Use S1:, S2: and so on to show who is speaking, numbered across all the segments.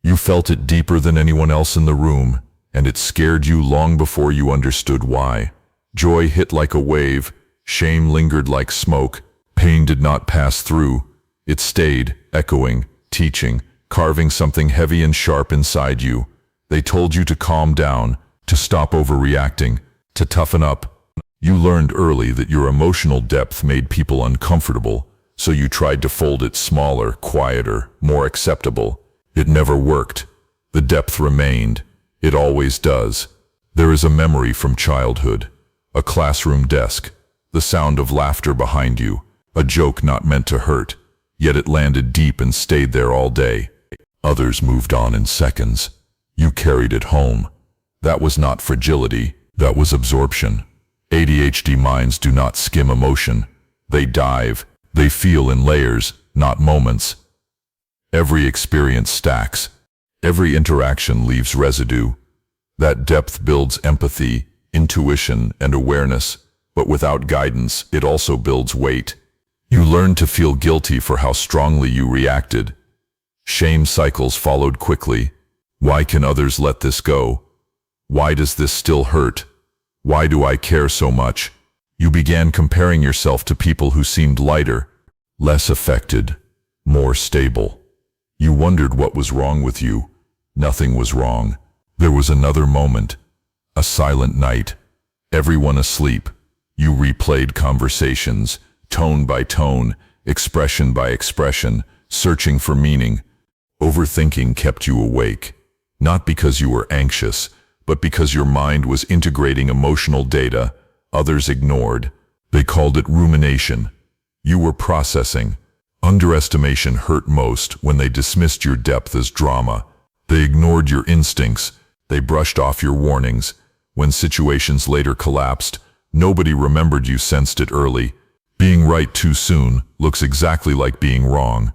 S1: You felt it deeper than anyone else in the room, and it scared you long before you understood why. Joy hit like a wave, shame lingered like smoke, pain did not pass through. It stayed, echoing, teaching, carving something heavy and sharp inside you. They told you to calm down, to stop overreacting, to toughen up. You learned early that your emotional depth made people uncomfortable, so you tried to fold it smaller, quieter, more acceptable. It never worked. The depth remained. It always does. There is a memory from childhood, a classroom desk, the sound of laughter behind you, a joke not meant to hurt, yet it landed deep and stayed there all day. Others moved on in seconds. You carried it home. That was not fragility, that was absorption. ADHD minds do not skim emotion. They dive. They feel in layers, not moments. Every experience stacks. Every interaction leaves residue. That depth builds empathy, intuition, and awareness, but without guidance, it also builds weight. You learn to feel guilty for how strongly you reacted. Shame cycles followed quickly. Why can others let this go? Why does this still hurt? Why do I care so much? You began comparing yourself to people who seemed lighter, less affected, more stable. You wondered what was wrong with you. Nothing was wrong. There was another moment, a silent night. Everyone asleep. You replayed conversations, tone by tone, expression by expression, searching for meaning. Overthinking kept you awake, not because you were anxious, but because your mind was integrating emotional data others ignored. They called it rumination. You were processing. Underestimation hurt most when they dismissed your depth as drama. They ignored your instincts. They brushed off your warnings. When situations later collapsed, nobody remembered you sensed it early. Being right too soon looks exactly like being wrong.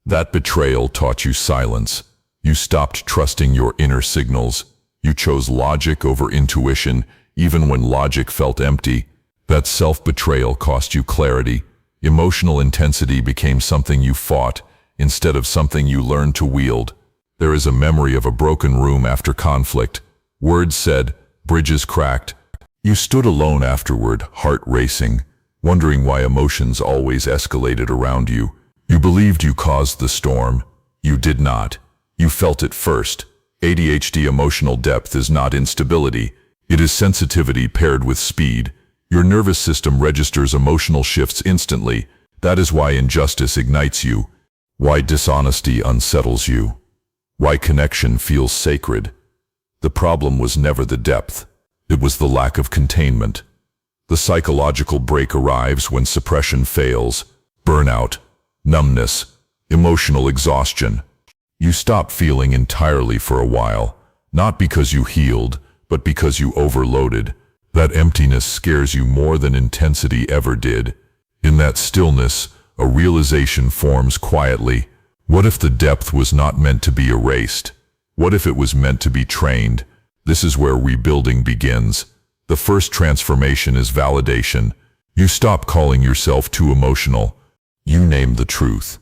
S1: That betrayal taught you silence. You stopped trusting your inner signals. You chose logic over intuition, even when logic felt empty. That self-betrayal cost you clarity. Emotional intensity became something you fought, instead of something you learned to wield. There is a memory of a broken room after conflict. Words said, bridges cracked. You stood alone afterward, heart racing, wondering why emotions always escalated around you. You believed you caused the storm. You did not. You felt it first. ADHD emotional depth is not instability. It is sensitivity paired with speed. Your nervous system registers emotional shifts instantly. That is why injustice ignites you. Why dishonesty unsettles you. Why connection feels sacred. The problem was never the depth. It was the lack of containment. The psychological break arrives when suppression fails. Burnout, numbness, emotional exhaustion. You stop feeling entirely for a while, not because you healed, but because you overloaded. That emptiness scares you more than intensity ever did. In that stillness, a realization forms quietly. What if the depth was not meant to be erased? What if it was meant to be trained? This is where rebuilding begins. The first transformation is validation. You stop calling yourself too emotional. You name the truth.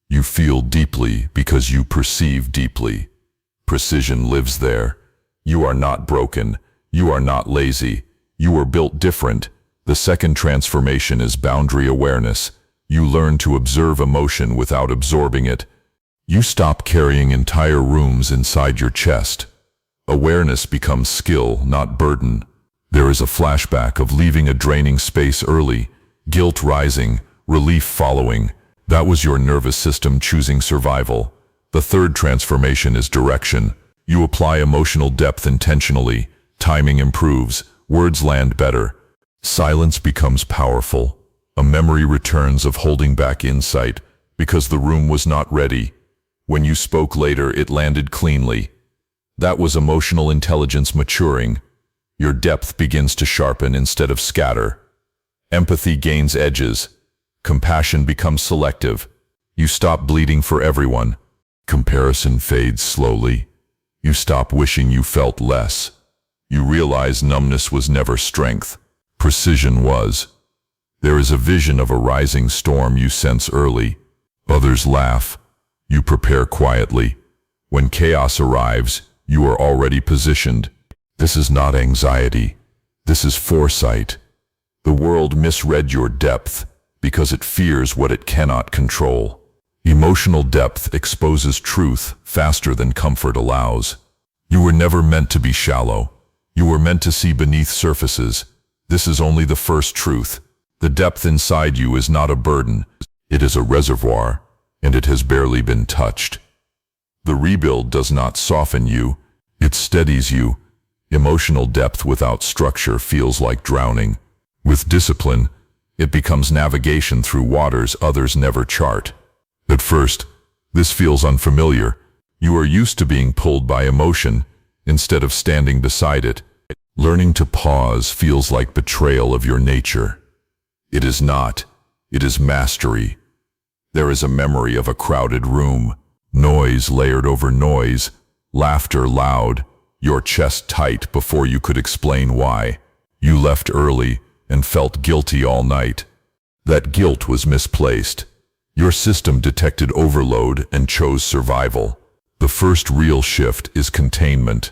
S1: You feel deeply because you perceive deeply. Precision lives there. You are not broken. You are not lazy. You are built different. The second transformation is boundary awareness. You learn to observe emotion without absorbing it. You stop carrying entire rooms inside your chest. Awareness becomes skill, not burden. There is a flashback of leaving a draining space early, guilt rising, relief following. That was your nervous system choosing survival. The third transformation is direction. You apply emotional depth intentionally. Timing improves. Words land better. Silence becomes powerful. A memory returns of holding back insight because the room was not ready. When you spoke later, it landed cleanly. That was emotional intelligence maturing. Your depth begins to sharpen instead of scatter. Empathy gains edges. Compassion becomes selective. You stop bleeding for everyone. Comparison fades slowly. You stop wishing you felt less. You realize numbness was never strength. Precision was. There is a vision of a rising storm you sense early. Others laugh. You prepare quietly. When chaos arrives, you are already positioned. This is not anxiety. This is foresight. The world misread your depth because it fears what it cannot control. Emotional depth exposes truth faster than comfort allows. You were never meant to be shallow. You were meant to see beneath surfaces. This is only the first truth. The depth inside you is not a burden. It is a reservoir, and it has barely been touched. The rebuild does not soften you. It steadies you. Emotional depth without structure feels like drowning. With discipline, it becomes navigation through waters others never chart. At first, this feels unfamiliar. You are used to being pulled by emotion instead of standing beside it. Learning to pause feels like betrayal of your nature. It is not. It is mastery. There is a memory of a crowded room, noise layered over noise, laughter loud, your chest tight before you could explain why. You left early and felt guilty all night. That guilt was misplaced. Your system detected overload and chose survival. The first real shift is containment.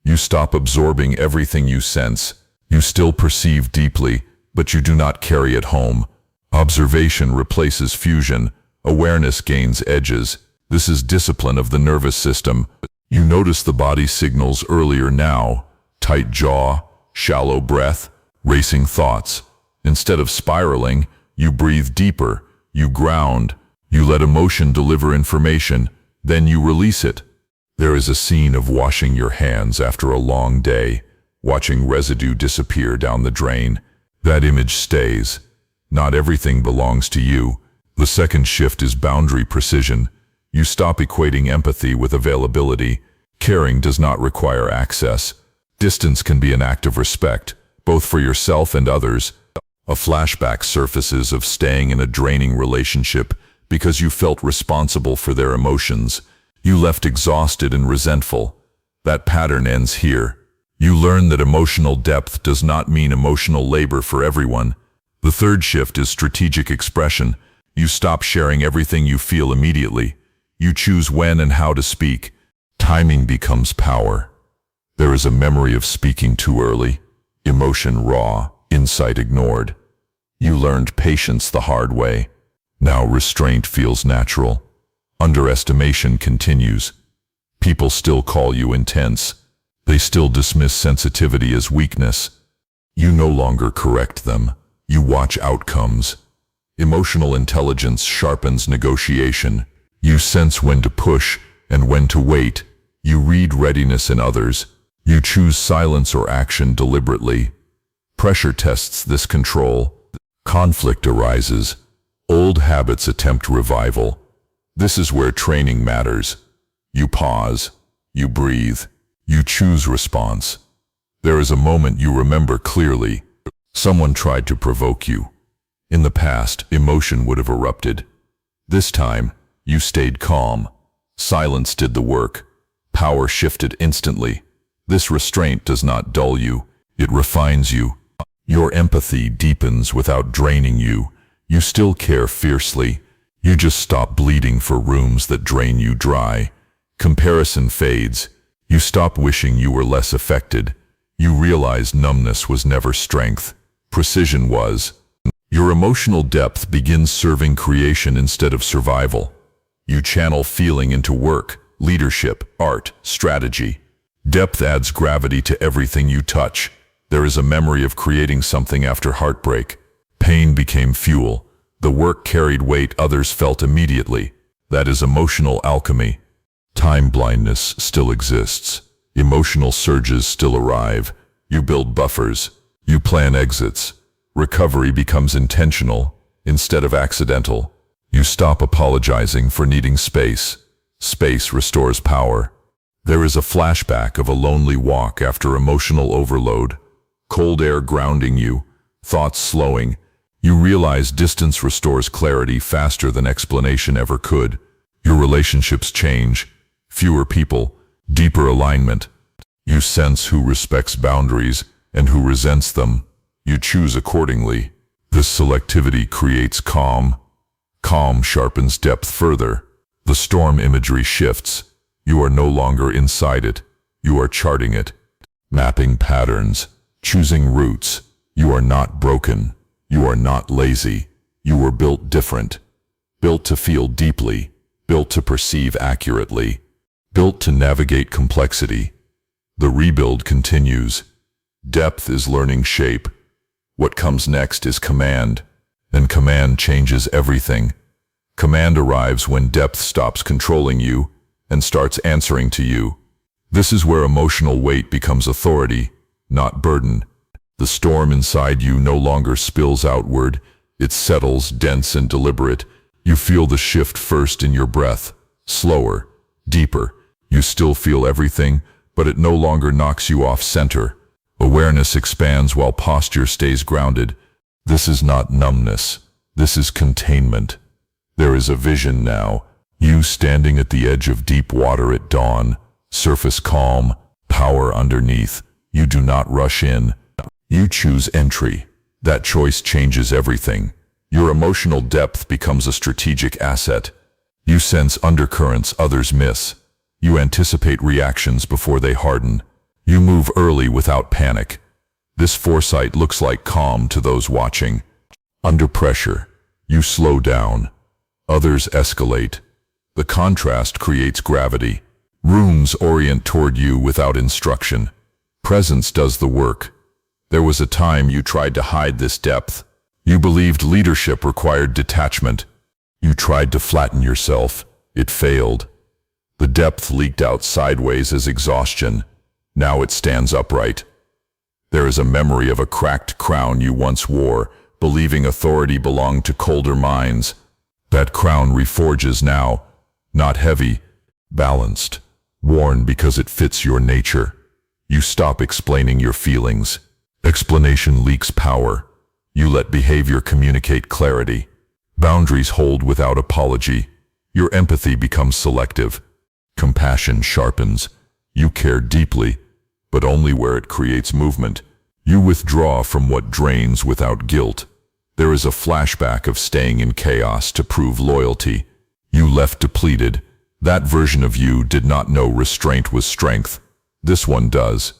S1: You stop absorbing everything you sense. You still perceive deeply, but you do not carry it home. Observation replaces fusion. Awareness gains edges. This is discipline of the nervous system. You notice the body's signals earlier now. Tight jaw, shallow breath, racing thoughts. Instead of spiraling, you breathe deeper. You ground. You let emotion deliver information. Then you release it. There is a scene of washing your hands after a long day, watching residue disappear down the drain. That image stays. Not everything belongs to you. The second shift is boundary precision. You stop equating empathy with availability. Caring does not require access. Distance can be an act of respect, both for yourself and others. A flashback surfaces of staying in a draining relationship because you felt responsible for their emotions. You left exhausted and resentful. That pattern ends here. You learn that emotional depth does not mean emotional labor for everyone. The third shift is strategic expression. You stop sharing everything you feel immediately. You choose when and how to speak. Timing becomes power. There is a memory of speaking too early, emotion raw, insight ignored. You learned patience the hard way. Now restraint feels natural. Underestimation continues. People still call you intense. They still dismiss sensitivity as weakness. You no longer correct them. You watch outcomes. Emotional intelligence sharpens negotiation. You sense when to push and when to wait. You read readiness in others. You choose silence or action deliberately. Pressure tests this control. Conflict arises. Old habits attempt revival. This is where training matters. You pause. You breathe. You choose response. There is a moment you remember clearly. Someone tried to provoke you. In the past, emotion would have erupted. This time, you stayed calm. Silence did the work. Power shifted instantly. This restraint does not dull you. It refines you. Your empathy deepens without draining you. You still care fiercely. You just stop bleeding for rooms that drain you dry. Comparison fades. You stop wishing you were less affected. You realize numbness was never strength. Precision was. Your emotional depth begins serving creation instead of survival. You channel feeling into work, leadership, art, strategy. Depth adds gravity to everything you touch. There is a memory of creating something after heartbreak. Pain became fuel. The work carried weight others felt immediately. That is emotional alchemy. Time blindness still exists. Emotional surges still arrive. You build buffers. You plan exits. Recovery becomes intentional instead of accidental. You stop apologizing for needing space. Space restores power. There is a flashback of a lonely walk after emotional overload. Cold air grounding you, thoughts slowing. You realize distance restores clarity faster than explanation ever could. Your relationships change. Fewer people, deeper alignment. You sense who respects boundaries and who resents them. You choose accordingly. This selectivity creates calm. Calm sharpens depth further. The storm imagery shifts. You are no longer inside it. You are charting it, mapping patterns, choosing routes. You are not broken. You are not lazy. You were built different. Built to feel deeply, built to perceive accurately, built to navigate complexity. The rebuild continues. Depth is learning shape. What comes next is command, and command changes everything. Command arrives when depth stops controlling you and starts answering to you. This is where emotional weight becomes authority, not burden. The storm inside you no longer spills outward. It settles, dense and deliberate. You feel the shift first in your breath, slower, deeper. You still feel everything, but it no longer knocks you off center. Awareness expands while posture stays grounded. This is not numbness. This is containment. There is a vision now. You standing at the edge of deep water at dawn, surface calm, power underneath. You do not rush in. You choose entry. That choice changes everything. Your emotional depth becomes a strategic asset. You sense undercurrents others miss. You anticipate reactions before they harden. You move early without panic. This foresight looks like calm to those watching. Under pressure, you slow down. Others escalate. The contrast creates gravity. Rooms orient toward you without instruction. Presence does the work. There was a time you tried to hide this depth. You believed leadership required detachment. You tried to flatten yourself. It failed. The depth leaked out sideways as exhaustion. Now it stands upright. There is a memory of a cracked crown you once wore, believing authority belonged to colder minds. That crown reforges now, not heavy, balanced, worn because it fits your nature. You stop explaining your feelings. Explanation leaks power. You let behavior communicate clarity. Boundaries hold without apology. Your empathy becomes selective. Compassion sharpens. You care deeply, but only where it creates movement. You withdraw from what drains without guilt. There is a flashback of staying in chaos to prove loyalty. You left depleted. That version of you did not know restraint was strength. This one does.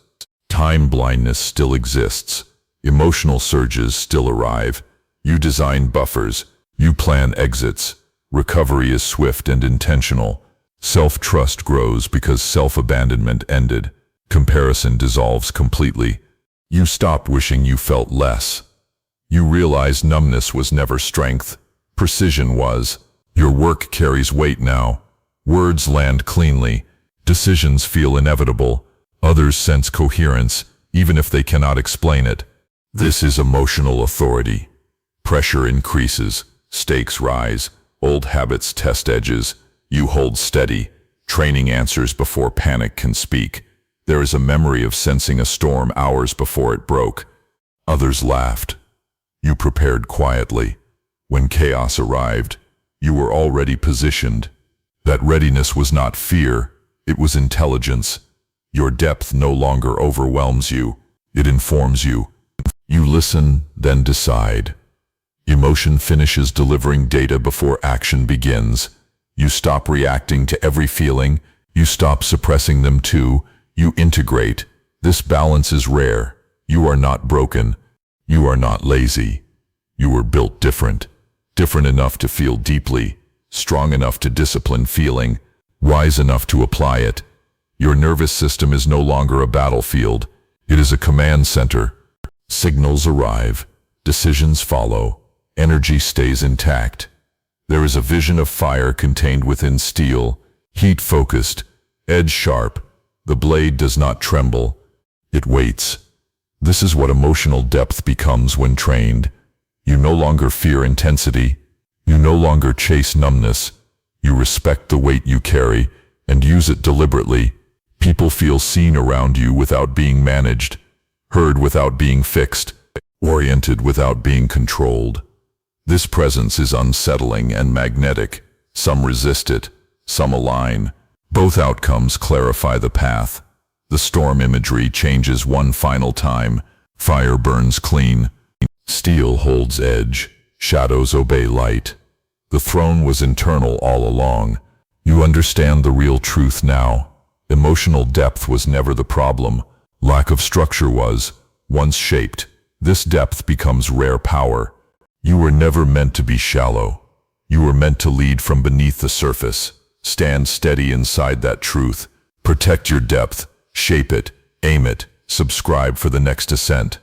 S1: Time blindness still exists. Emotional surges still arrive. You design buffers. You plan exits. Recovery is swift and intentional. Self-trust grows because self-abandonment ended. Comparison dissolves completely. You stop wishing you felt less. You realize numbness was never strength. Precision was. Your work carries weight now. Words land cleanly. Decisions feel inevitable. Others sense coherence, even if they cannot explain it. This is emotional authority. Pressure increases. Stakes rise. Old habits test edges. You hold steady. Training answers before panic can speak. There is a memory of sensing a storm hours before it broke. Others laughed. You prepared quietly. When chaos arrived, you were already positioned. That readiness was not fear, it was intelligence. Your depth no longer overwhelms you, it informs you. You listen, then decide. Emotion finishes delivering data before action begins. You stop reacting to every feeling, you stop suppressing them too, you integrate. This balance is rare. You are not broken. You are not lazy. You were built different. Different enough to feel deeply, strong enough to discipline feeling, wise enough to apply it. Your nervous system is no longer a battlefield. It is a command center. Signals arrive. Decisions follow. Energy stays intact. There is a vision of fire contained within steel, heat-focused, edge-sharp. The blade does not tremble. It waits. This is what emotional depth becomes when trained. You no longer fear intensity. You no longer chase numbness. You respect the weight you carry and use it deliberately. People feel seen around you without being managed, heard without being fixed, oriented without being controlled. This presence is unsettling and magnetic. Some resist it, some align. Both outcomes clarify the path. The storm imagery changes one final time. Fire burns clean. Steel holds edge. Shadows obey light. The throne was internal all along. You understand the real truth now. Emotional depth was never the problem. Lack of structure was. Once shaped, this depth becomes rare power. You were never meant to be shallow. You were meant to lead from beneath the surface. Stand steady inside that truth. Protect your depth. Shape it. Aim it. Subscribe for the next ascent.